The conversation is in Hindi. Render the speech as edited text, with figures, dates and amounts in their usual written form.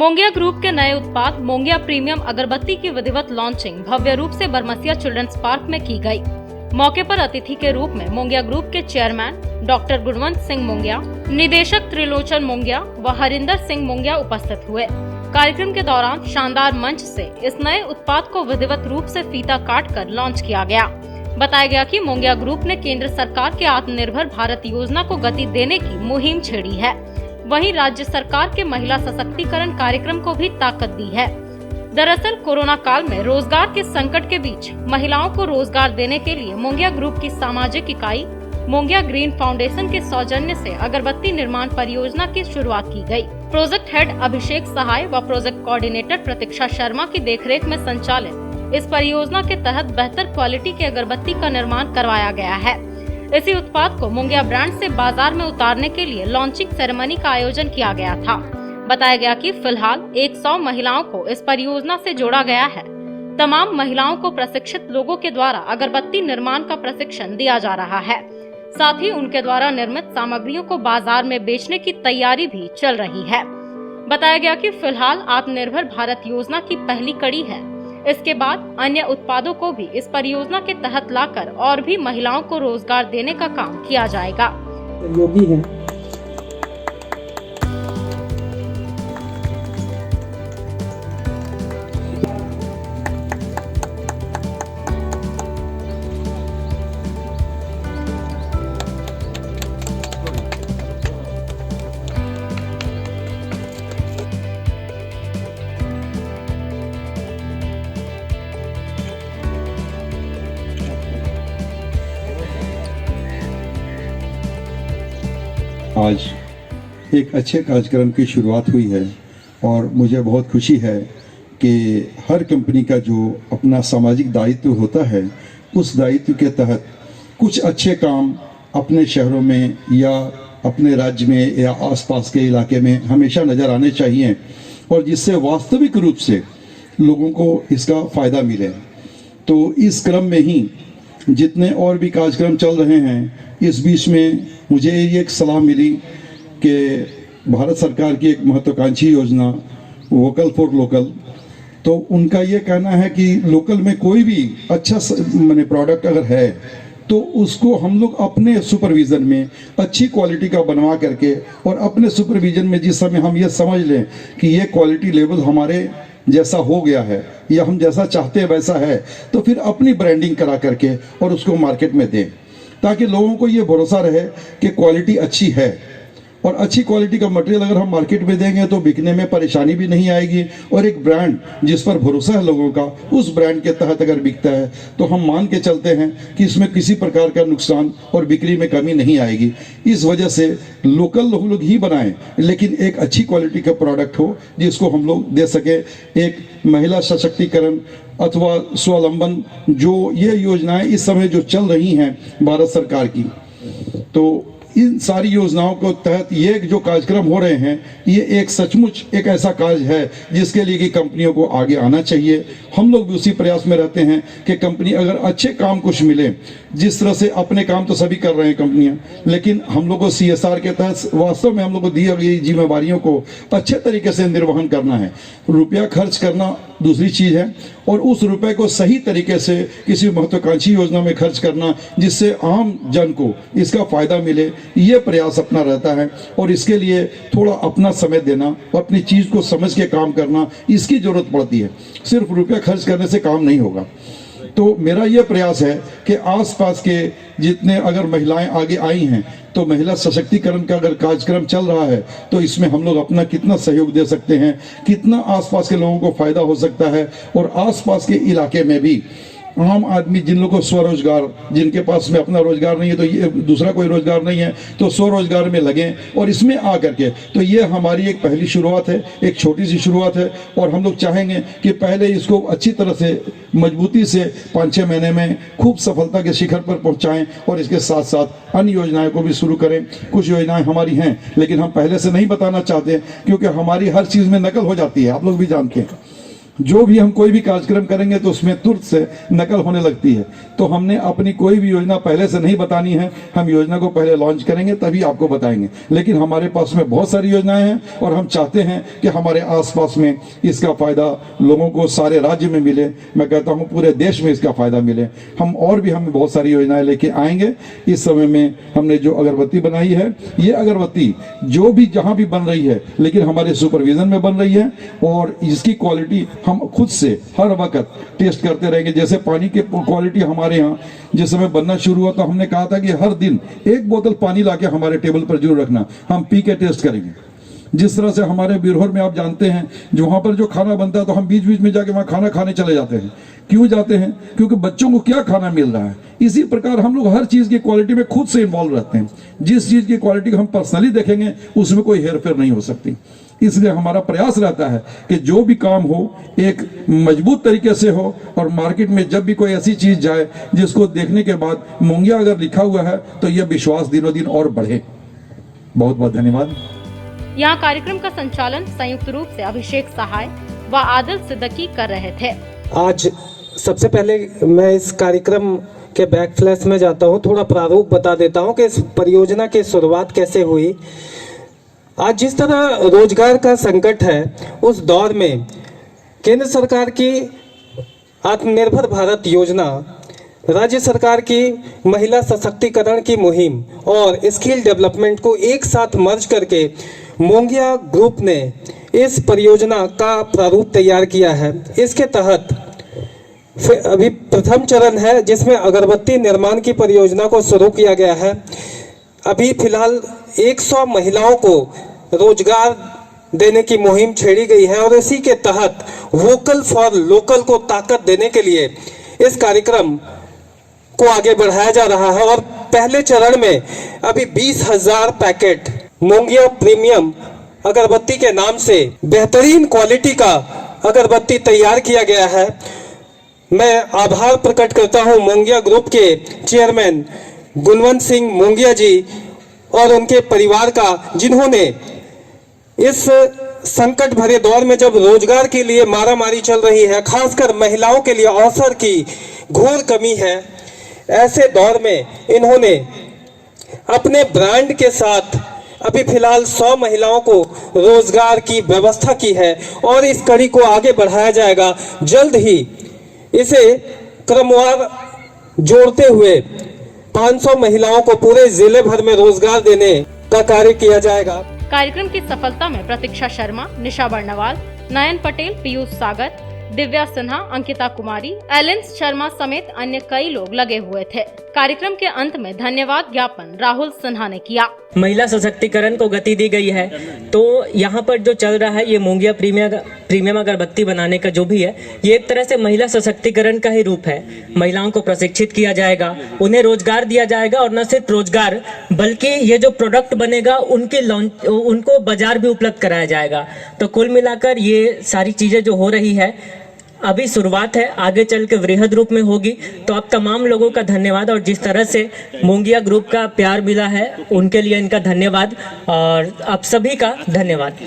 मोंगिया ग्रुप के नए उत्पाद मोंगिया प्रीमियम अगरबत्ती की विधिवत लॉन्चिंग भव्य रूप से बरमसिया चिल्ड्रंस पार्क में की गई। मौके पर अतिथि के रूप में मोंगिया ग्रुप के चेयरमैन डॉक्टर गुणवंत सिंह मोंगिया, निदेशक त्रिलोचन मोंगिया व हरिंदर सिंह मोंगिया उपस्थित हुए। कार्यक्रम के दौरान शानदार मंच से इस नए उत्पाद को विधिवत रूप से फीता काटकर लॉन्च किया गया। बताया गया कि मोंगिया ग्रुप ने केंद्र सरकार के आत्मनिर्भर भारत योजना को गति देने की मुहिम छेड़ी है। वहीं राज्य सरकार के महिला सशक्तिकरण कार्यक्रम को भी ताकत दी है। दरअसल कोरोना काल में रोजगार के संकट के बीच महिलाओं को रोजगार देने के लिए मोंगिया ग्रुप की सामाजिक इकाई मोंगिया ग्रीन फाउंडेशन के सौजन्य से अगरबत्ती निर्माण परियोजना की शुरुआत की गई। प्रोजेक्ट हेड अभिषेक सहाय व प्रोजेक्ट कोऑर्डिनेटर प्रतीक्षा शर्मा की देखरेख में संचालित इस परियोजना के तहत बेहतर क्वालिटी की अगरबत्ती का निर्माण करवाया गया है। इसी उत्पाद को मोंगिया ब्रांड से बाजार में उतारने के लिए लॉन्चिंग सेरेमनी का आयोजन किया गया था। बताया गया कि फिलहाल 100 महिलाओं को इस परियोजना से जोड़ा गया है। तमाम महिलाओं को प्रशिक्षित लोगों के द्वारा अगरबत्ती निर्माण का प्रशिक्षण दिया जा रहा है। साथ ही उनके द्वारा निर्मित सामग्रियों को बाजार में बेचने की तैयारी भी चल रही है। बताया गया कि फिलहाल आत्मनिर्भर भारत योजना की पहली कड़ी है। इसके बाद अन्य उत्पादों को भी इस परियोजना के तहत लाकर और भी महिलाओं को रोजगार देने का काम किया जाएगा। योगी है। आज एक अच्छे कार्यक्रम की शुरुआत हुई है और मुझे बहुत खुशी है कि हर कंपनी का जो अपना सामाजिक दायित्व होता है उस दायित्व के तहत कुछ अच्छे काम अपने शहरों में या अपने राज्य में या आसपास के इलाके में हमेशा नज़र आने चाहिए और जिससे वास्तविक रूप से लोगों को इसका फ़ायदा मिले। तो इस क्रम में ही जितने और भी कार्यक्रम चल रहे हैं, इस बीच में मुझे ये एक सलाह मिली कि भारत सरकार की एक महत्वाकांक्षी योजना वोकल फॉर लोकल, तो उनका ये कहना है कि लोकल में कोई भी अच्छा माने प्रोडक्ट अगर है तो उसको हम लोग अपने सुपरविज़न में अच्छी क्वालिटी का बनवा करके और अपने सुपरविज़न में जिस समय हम ये समझ लें कि ये क्वालिटी लेवल हमारे जैसा हो गया है या हम जैसा चाहते हैं वैसा है, तो फिर अपनी ब्रांडिंग करा करके और उसको मार्केट में दें ताकि लोगों को ये भरोसा रहे कि क्वालिटी अच्छी है। और अच्छी क्वालिटी का मटेरियल अगर हम मार्केट में देंगे तो बिकने में परेशानी भी नहीं आएगी और एक ब्रांड जिस पर भरोसा है लोगों का, उस ब्रांड के तहत अगर बिकता है तो हम मान के चलते हैं कि इसमें किसी प्रकार का नुकसान और बिक्री में कमी नहीं आएगी। इस वजह से लोकल लोग ही बनाएं, लेकिन एक अच्छी क्वालिटी का प्रोडक्ट हो जिसको हम लोग दे सके। एक महिला सशक्तिकरण अथवा स्वावलंबन जो ये योजनाएं इस समय जो चल रही हैं भारत सरकार की, तो इन सारी योजनाओं के तहत ये जो कार्यक्रम हो रहे हैं ये एक सचमुच एक ऐसा कार्य है जिसके लिए कि कंपनियों को आगे आना चाहिए। हम लोग भी उसी प्रयास में रहते हैं कि कंपनी अगर अच्छे काम कुछ मिले, जिस तरह से अपने काम तो सभी कर रहे हैं कंपनियां, लेकिन हम लोग को CSR के तहत वास्तव में हम लोग को दी गई जिम्मेवारियों को अच्छे तरीके से निर्वहन करना है। रुपया खर्च करना दूसरी चीज़ है और उस रुपए को सही तरीके से किसी महत्वाकांक्षी योजना में खर्च करना जिससे आम जन को इसका फ़ायदा मिले, ये प्रयास अपना रहता है। और इसके लिए थोड़ा अपना समय देना, अपनी चीज़ को समझ के काम करना, इसकी ज़रूरत पड़ती है। सिर्फ रुपया खर्च करने से काम नहीं होगा। तो मेरा ये प्रयास है कि आसपास के जितने अगर महिलाएं आगे आई हैं तो महिला सशक्तिकरण का अगर कार्यक्रम चल रहा है तो इसमें हम लोग अपना कितना सहयोग दे सकते हैं, कितना आसपास के लोगों को फ़ायदा हो सकता है और आसपास के इलाके में भी आम आदमी जिन लोगों को स्वरोजगार, जिनके पास में अपना रोजगार नहीं है तो ये दूसरा कोई रोजगार नहीं है तो स्वरोजगार में लगें और इसमें आ करके, तो ये हमारी एक पहली शुरुआत है, एक छोटी सी शुरुआत है। और हम लोग चाहेंगे कि पहले इसको अच्छी तरह से मजबूती से 5-6 महीने में खूब सफलता के शिखर पर पहुंचाएं और इसके साथ साथ अन्य योजनाएं को भी शुरू करें। कुछ योजनाएं हमारी हैं लेकिन हम पहले से नहीं बताना चाहते क्योंकि हमारी हर चीज़ में नकल हो जाती है, आप लोग भी जानते हैं। जो भी हम कोई भी कार्यक्रम करेंगे तो उसमें तुरंत से नकल होने लगती है। तो हमने अपनी कोई भी योजना पहले से नहीं बतानी है, हम योजना को पहले लॉन्च करेंगे तभी आपको बताएंगे। लेकिन हमारे पास में बहुत सारी योजनाएं हैं और हम चाहते हैं कि हमारे आसपास में इसका फायदा लोगों को सारे राज्य में मिले। मैं कहता हूं पूरे देश में इसका फायदा मिले। हम बहुत सारी योजनाएं लेके आएंगे। इस समय में हमने जो अगरबत्ती बनाई है, ये अगरबत्ती जो भी जहां भी बन रही है लेकिन हमारे सुपरविजन में बन रही है और इसकी क्वालिटी हम खुद से हर वक्त टेस्ट करते रहेंगे। जैसे पानी की क्वालिटी हमारे यहाँ जिस समय बनना शुरू हुआ तो हमने कहा था कि हर दिन 1 बोतल पानी लाके हमारे टेबल पर जरूर रखना, हम पी के टेस्ट करेंगे। जिस तरह से हमारे बिरहोर में आप जानते हैं जो वहां पर जो खाना बनता है तो हम बीच बीच में जाके वहां खाना खाने चले जाते हैं। क्यों जाते हैं? क्योंकि बच्चों को क्या खाना मिल रहा है। इसी प्रकार हम लोग हर चीज की क्वालिटी में खुद से इन्वॉल्व रहते हैं। जिस चीज की क्वालिटी हम पर्सनली देखेंगे उसमें कोई हेरफेर नहीं हो सकती। इसलिए हमारा प्रयास रहता है कि जो भी काम हो एक मजबूत तरीके से हो और मार्केट में जब भी कोई ऐसी चीज जाए जिसको देखने के बाद मोंगिया अगर लिखा हुआ है तो यह विश्वास दिनों दिन और बढ़े। बहुत बहुत धन्यवाद। यहाँ कार्यक्रम का संचालन संयुक्त रूप से अभिषेक सहाय व आदिल सिद्दीकी कर रहे थे। आज सबसे पहले मैं इस कार्यक्रम के बैक फ्लैश में जाता हूँ, थोड़ा प्रारूप बता देता हूँ कि इस परियोजना की शुरुआत कैसे हुई। आज जिस तरह रोजगार का संकट है उस दौर में केंद्र सरकार की आत्मनिर्भर भारत योजना, राज्य सरकार की महिला सशक्तिकरण की मुहिम और स्किल डेवलपमेंट को एक साथ मर्ज करके मोंगिया ग्रुप ने इस परियोजना का प्रारूप तैयार किया है। इसके तहत अभी प्रथम चरण है जिसमें अगरबत्ती निर्माण की परियोजना को शुरू किया गया है। अभी फिलहाल 100 महिलाओं को रोजगार देने की मुहिम छेड़ी गई है और इसी के तहत वोकल फॉर लोकल को ताकत देने के लिए इस कार्यक्रम को आगे बढ़ाया जा रहा है। और पहले चरण में अभी 20,000 पैकेट मोंगिया प्रीमियम अगरबत्ती के नाम से बेहतरीन क्वालिटी का अगरबत्ती तैयार किया गया है। मैं आभार प्रकट करता हूं मोंगिया ग्रुप के चेयरमैन गुणवंत सिंह मोंगिया जी और उनके परिवार का, जिन्होंने इस संकट भरे दौर में जब रोजगार के लिए मारामारी चल रही है, खासकर महिलाओं के लिए अवसर की घोर कमी है, ऐसे दौर में इन्होंने अपने ब्रांड के साथ अभी फिलहाल 100 महिलाओं को रोजगार की व्यवस्था की है और इस कड़ी को आगे बढ़ाया जाएगा। जल्द ही इसे क्रमवार जोड़ते हुए 500 महिलाओं को पूरे जिले भर में रोजगार देने का कार्य किया जाएगा। कार्यक्रम की सफलता में प्रतीक्षा शर्मा, निशा बर्णवाल, नयन पटेल, पीयूष सागर, दिव्या सिन्हा, अंकिता कुमारी, एलेंस शर्मा समेत अन्य कई लोग लगे हुए थे। कार्यक्रम के अंत में धन्यवाद ज्ञापन राहुल सिन्हा ने किया। महिला सशक्तिकरण को गति दी गई है तो यहाँ पर जो चल रहा है ये मोंगिया प्रीमियम अगरबत्ती बनाने का जो भी है ये एक तरह से महिला सशक्तिकरण का ही रूप है। महिलाओं को प्रशिक्षित किया जाएगा, उन्हें रोजगार दिया जाएगा और न सिर्फ रोजगार बल्कि ये जो प्रोडक्ट बनेगा उनको बाजार भी उपलब्ध कराया जाएगा। तो कुल मिलाकर ये सारी चीजें जो हो रही है अभी शुरुआत है, आगे चल के वृहद रूप में होगी। तो आप तमाम लोगों का धन्यवाद और जिस तरह से मोंगिया ग्रुप का प्यार मिला है उनके लिए इनका धन्यवाद और आप सभी का धन्यवाद।